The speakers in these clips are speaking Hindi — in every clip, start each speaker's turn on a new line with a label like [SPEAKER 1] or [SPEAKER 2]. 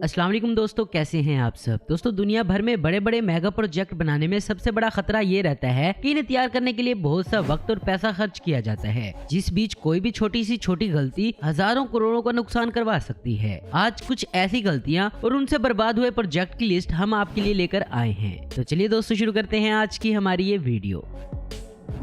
[SPEAKER 1] अस्सलाम वालेकुम दोस्तों, कैसे हैं आप सब। दोस्तों, दुनिया भर में बड़े बड़े मेगा प्रोजेक्ट बनाने में सबसे बड़ा खतरा ये रहता है कि इन्हें तैयार करने के लिए बहुत सा वक्त और पैसा खर्च किया जाता है, जिस बीच कोई भी छोटी सी छोटी गलती हजारों करोड़ों का नुकसान करवा सकती है। आज कुछ ऐसी गलतियां और उनसे बर्बाद हुए प्रोजेक्ट की लिस्ट हम आपके लिए लेकर आए हैं। तो चलिए दोस्तों, शुरू करते हैं आज की हमारी ये video.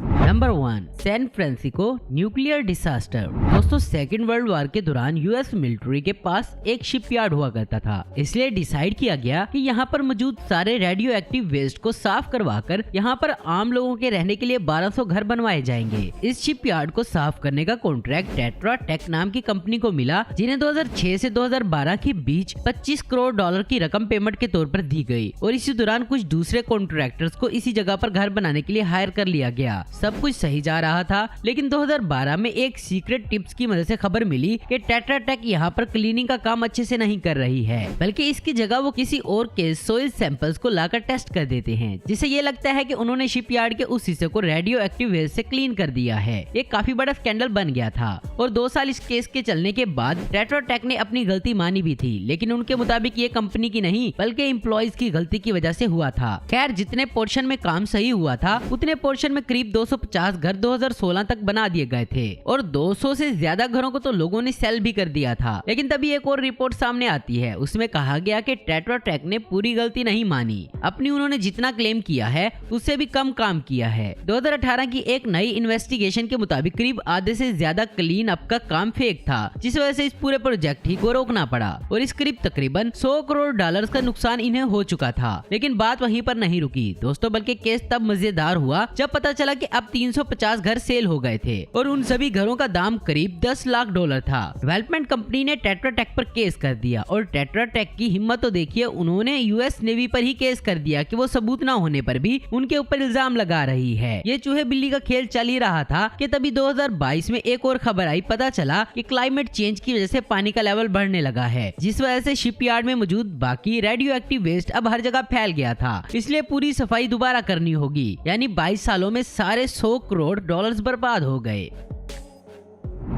[SPEAKER 1] Number 1, San Francisco nuclear disaster. दोस्तों, सेकेंड वर्ल्ड वॉर के दौरान यूएस मिलिट्री के पास एक शिपयार्ड हुआ करता था, इसलिए डिसाइड किया गया कि यहाँ पर मौजूद सारे रेडियो एक्टिव वेस्ट को साफ करवाकर यहाँ पर आम लोगों के रहने के लिए 1200 घर बनवाए जाएंगे। इस शिपयार्ड को साफ करने का कॉन्ट्रैक्ट टेट्रा टेक नाम की कंपनी को मिला, जिन्हें 2006 से 2012 के बीच $25 करोड़ की रकम पेमेंट के तौर पर दी गई और इसी दौरान कुछ दूसरे कॉन्ट्रैक्टर्स को इसी जगह पर घर बनाने के लिए हायर कर लिया गया। सब कुछ सही जा रहा था, लेकिन 2012 में एक सीक्रेट टिप्स की मदद से खबर मिली कि टेट्रा टेक यहाँ पर क्लीनिंग का काम अच्छे से नहीं कर रही है, बल्कि इसकी जगह वो किसी और के सोइल सैंपल्स को लाकर टेस्ट कर देते हैं, जिससे ये लगता है कि उन्होंने शिपयार्ड के उस हिस्से को रेडियो एक्टिव वेस्ट से क्लीन कर दिया है। ये काफी बड़ा स्कैंडल बन गया था और 2 साल इस केस के चलने के बाद टेट्रा टेक ने अपनी गलती मानी भी थी, लेकिन उनके मुताबिक ये कंपनी की नहीं बल्कि एम्प्लॉइज की गलती की वजह से हुआ था। खैर, जितने पोर्शन में काम सही हुआ था उतने पोर्शन में करीब 250 घर 2016 तक बना दिए गए थे और 200 से ज्यादा घरों को तो लोगों ने सेल भी कर दिया था। लेकिन तभी एक और रिपोर्ट सामने आती है, उसमें कहा गया कि टेट्रा टेक ने पूरी गलती नहीं मानी, अपनी उन्होंने जितना क्लेम किया है उससे भी कम काम किया है। 2018 की एक नई इन्वेस्टिगेशन के मुताबिक करीब आधे से ज्यादा क्लीन अप का काम फेक था, जिस वजह से इस पूरे प्रोजेक्ट ही को रोकना पड़ा और इस करीब तकरीबन $100 करोड़ का नुकसान इन्हें हो चुका था। लेकिन बात वहीं पर नहीं रुकी दोस्तों, बल्कि केस तब मजेदार हुआ जब पता चला कि अब 350 घर सेल हो गए थे और उन सभी घरों का दाम करीब $10 लाख था। डेवलपमेंट कंपनी ने टेट्रा टेक पर केस कर दिया और टेट्रा टेक की हिम्मत तो देखिए, उन्होंने यूएस नेवी पर ही केस कर दिया कि वो सबूत ना होने पर भी उनके ऊपर इल्जाम लगा रही है। ये चूहे बिल्ली का खेल चल ही रहा था कि तभी 2022 में एक और खबर आई, पता चला कि क्लाइमेट चेंज की वजह से पानी का लेवल बढ़ने लगा है, जिस वजह से शिपयार्ड में मौजूद बाकी रेडियो एक्टिव वेस्ट अब हर जगह फैल गया था। इसलिए पूरी सफाई दोबारा करनी होगी, यानी 22 सालों में सारे $100 करोड़ बर्बाद हो गए।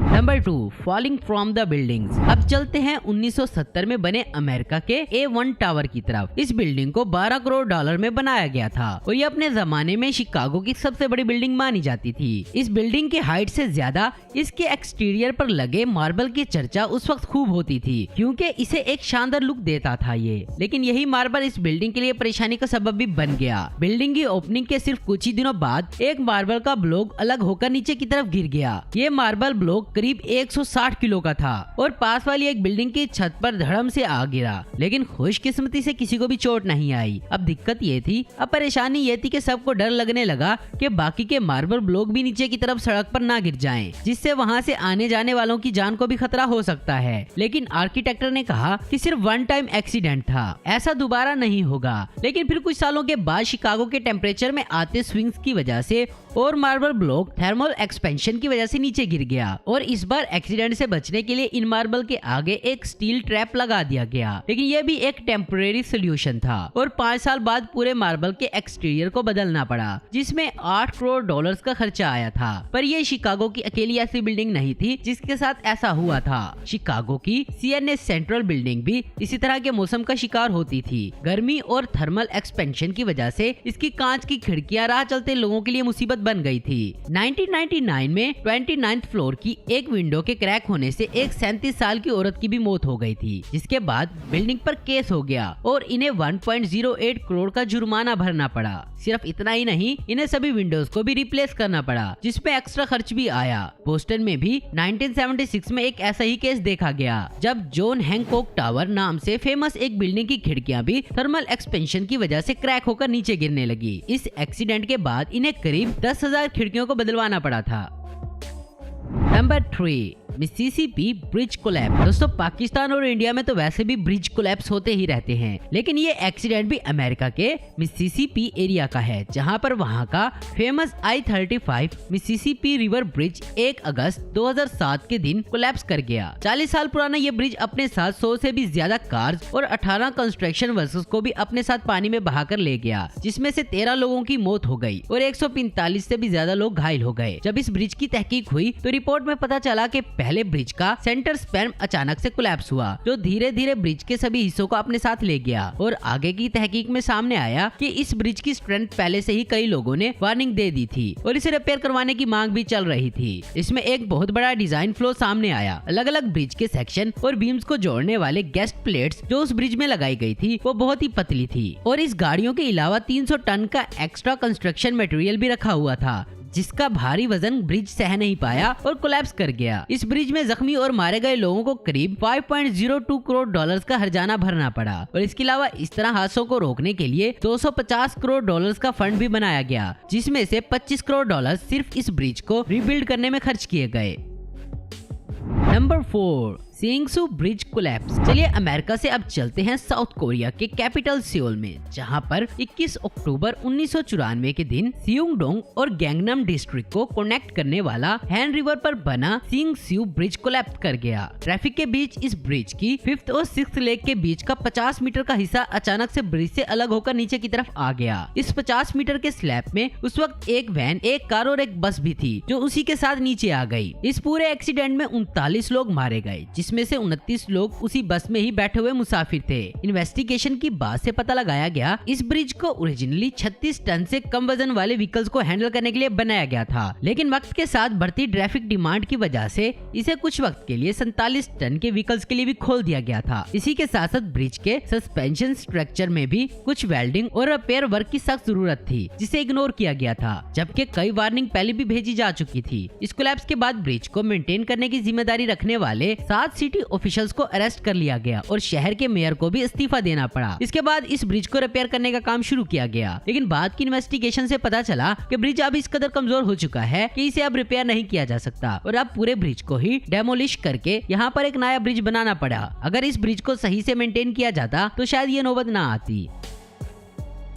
[SPEAKER 1] Number 2, falling from the buildings. अब चलते हैं 1970 में बने अमेरिका के A1 टावर की तरफ। इस बिल्डिंग को $12 करोड़ में बनाया गया था और ये अपने जमाने में शिकागो की सबसे बड़ी बिल्डिंग मानी जाती थी। इस बिल्डिंग की हाइट से ज्यादा इसके एक्सटीरियर पर लगे मार्बल की चर्चा उस वक्त खूब होती थी, क्योंकि इसे एक शानदार लुक देता था ये। लेकिन यही मार्बल इस बिल्डिंग के लिए परेशानी का सबब भी बन गया। बिल्डिंग की ओपनिंग के सिर्फ कुछ ही दिनों बाद एक मार्बल का ब्लॉक अलग होकर नीचे की तरफ गिर गया। ये मार्बल ब्लॉक करीब 160 किलो का था और पास वाली एक बिल्डिंग की छत पर धड़म से आ गिरा, लेकिन खुशकिस्मती से किसी को भी चोट नहीं आई। अब दिक्कत ये थी, अब परेशानी ये थी कि सबको डर लगने लगा कि बाकी के मार्बल ब्लॉक भी नीचे की तरफ सड़क पर ना गिर जाएं, जिससे वहां से आने जाने वालों की जान को भी खतरा हो सकता है। लेकिन आर्किटेक्टर ने कहा कि सिर्फ वन टाइम एक्सीडेंट था, ऐसा दोबारा नहीं होगा। लेकिन फिर कुछ सालों के बाद शिकागो के टेम्परेचर में आते स्विंग्स की वजह से और मार्बल ब्लॉक थर्मल एक्सपेंशन की वजह से नीचे गिर गया और इस बार एक्सीडेंट से बचने के लिए इन मार्बल के आगे एक स्टील ट्रैप लगा दिया गया। लेकिन यह भी एक टेम्परेरी सोल्यूशन था और 5 साल बाद पूरे मार्बल के एक्सटीरियर को बदलना पड़ा, जिसमें $8 करोड़ का खर्चा आया था। पर यह शिकागो की अकेली ऐसी बिल्डिंग नहीं थी जिसके साथ ऐसा हुआ था। शिकागो की CNS सेंट्रल बिल्डिंग भी इसी तरह के मौसम का शिकार होती थी। गर्मी और थर्मल एक्सपेंशन की वजह से इसकी कांच की खिड़कियां राह चलते लोगों के लिए मुसीबत बन गई थी। 1999 में 29th फ्लोर की एक विंडो के क्रैक होने से एक 37 साल की औरत की भी मौत हो गई थी, जिसके बाद बिल्डिंग पर केस हो गया और इन्हें 1.08 करोड़ का जुर्माना भरना पड़ा। सिर्फ इतना ही नहीं, इन्हें सभी विंडोज को भी रिप्लेस करना पड़ा, जिसपे एक्स्ट्रा खर्च भी आया। बोस्टन में भी 1976 में एक ऐसा ही केस देखा गया, जब जॉन हैंकॉक टावर नाम से फेमस एक बिल्डिंग की खिड़कियां भी थर्मल एक्सपेंशन की वजह से क्रैक होकर नीचे गिरने लगी। इस एक्सीडेंट के बाद इन्हें करीब 10,000 खिड़कियों को बदलवाना पड़ा था। Number 3, Mississippi bridge collapse. दोस्तों, पाकिस्तान और इंडिया में तो वैसे भी ब्रिज कोलैप्स होते ही रहते हैं, लेकिन ये एक्सीडेंट भी अमेरिका के मिसिसिपी एरिया का है, जहां पर वहां का famous I-35 Mississippi river bridge 1 अगस्त 2007 के दिन कोलैप्स कर गया। 40 साल पुराना ये ब्रिज अपने साथ 100 से भी ज्यादा कार्स और 18 कंस्ट्रक्शन वर्कर्स को भी अपने साथ पानी में बहाकर ले गया, जिसमें से 13 लोगों की मौत हो गई और 145 से भी ज्यादा लोग घायल हो गए। जब इस ब्रिज की तहकीक हुई तो रिपोर्ट में पता चला कि पहले ब्रिज का सेंटर स्पैन अचानक से कोलैप्स हुआ, जो धीरे धीरे ब्रिज के सभी हिस्सों को अपने साथ ले गया। और आगे की तहकीक में सामने आया कि इस ब्रिज की स्ट्रेंथ पहले से ही कई लोगों ने वार्निंग दे दी थी और इसे रिपेयर करवाने की मांग भी चल रही थी। इसमें एक बहुत बड़ा डिजाइन फ्लो सामने आया। अलग अलग ब्रिज के सेक्शन और बीम्स को जोड़ने वाले गेस्ट प्लेट्स जो उस ब्रिज में लगाई गई थी वो बहुत ही पतली थी और इस गाड़ियों के अलावा 300 टन का एक्स्ट्रा कंस्ट्रक्शन मटेरियल भी रखा हुआ था, जिसका भारी वजन ब्रिज सह नहीं पाया और कोलैप्स कर गया। इस ब्रिज में जख्मी और मारे गए लोगों को करीब 5.02 करोड़ डॉलर्स का हर्जाना भरना पड़ा और इसके अलावा इस तरह हादसों को रोकने के लिए 250 करोड़ डॉलर्स का फंड भी बनाया गया, जिसमें से 25 करोड़ डॉलर सिर्फ इस ब्रिज को रीबिल्ड करने में खर्च किए गए। Number 4, Seongsu bridge collapse. चलिए अमेरिका से अब चलते हैं साउथ कोरिया के कैपिटल सियोल में, जहां पर 21 अक्टूबर 1994 के दिन सियोंगडोंग और गैंगनम डिस्ट्रिक्ट को कनेक्ट करने वाला हैन रिवर पर बना सिंगसू ब्रिज कोलैप्स कर गया। ट्रैफिक के बीच इस ब्रिज की 5th और 6th लेग के बीच का 50 मीटर का हिस्सा अचानक से ब्रिज से अलग होकर नीचे की तरफ आ गया। इस 50 मीटर के स्लैब में उस वक्त एक वैन, एक कार और एक बस भी थी, जो उसी के साथ नीचे आ गई। इस पूरे एक्सीडेंट में 39 लोग मारे गए, जिसमें से 29 लोग उसी बस में ही बैठे हुए मुसाफिर थे। इन्वेस्टिगेशन की बात से पता लगाया गया इस ब्रिज को ओरिजिनली 36 टन से कम वजन वाले व्हीकल्स को हैंडल करने के लिए बनाया गया था, लेकिन वक्त के साथ बढ़ती ट्रैफिक डिमांड की वजह से इसे कुछ वक्त के लिए 47 टन के व्हीकल्स के लिए भी खोल दिया गया था। इसी के साथ साथ ब्रिज के सस्पेंशन स्ट्रक्चर में भी कुछ वेल्डिंग और रिपेयर वर्क की सख्त जरूरत थी, जिसे इग्नोर किया गया था, जबकि कई वार्निंग पहले भी भेजी जा चुकी थी। इस कोलैप्स के बाद ब्रिज को मेंटेन करने की जिम्मेदारी रखने वाले 7 सिटी ऑफिशियल्स को अरेस्ट कर लिया गया और शहर के मेयर को भी इस्तीफा देना पड़ा। इसके बाद इस ब्रिज को रिपेयर करने का काम शुरू किया गया, लेकिन बाद की इन्वेस्टिगेशन से पता चला कि ब्रिज अब इस कदर कमजोर हो चुका है कि इसे अब रिपेयर नहीं किया जा सकता और अब पूरे ब्रिज को ही डेमोलिश करके यहाँ पर एक नया ब्रिज बनाना पड़ा। अगर इस ब्रिज को सही से मेंटेन किया जाता तो शायद ये नौबत ना आती।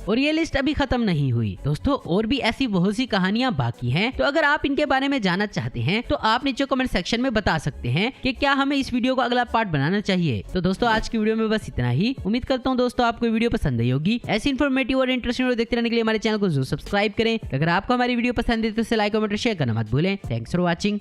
[SPEAKER 1] और ये लिस्ट अभी खत्म नहीं हुई दोस्तों, और भी ऐसी बहुत सी कहानियां बाकी हैं, तो अगर आप इनके बारे में जानना चाहते हैं तो आप नीचे कमेंट सेक्शन में बता सकते हैं कि क्या हमें इस वीडियो को अगला पार्ट बनाना चाहिए। तो दोस्तों आज की वीडियो में बस इतना ही। उम्मीद करता हूँ दोस्तों आपको वीडियो पसंद आई होगी। ऐसी इन्फॉर्मेटिव और इंटरेस्टिंग वीडियो देखते रहने के लिए हमारे चैनल को जरूर सब्सक्राइब करें। अगर आपको हमारी वीडियो पसंद है तो लाइक कमेंट शेयर करना मत भूलें। Thanks for watching.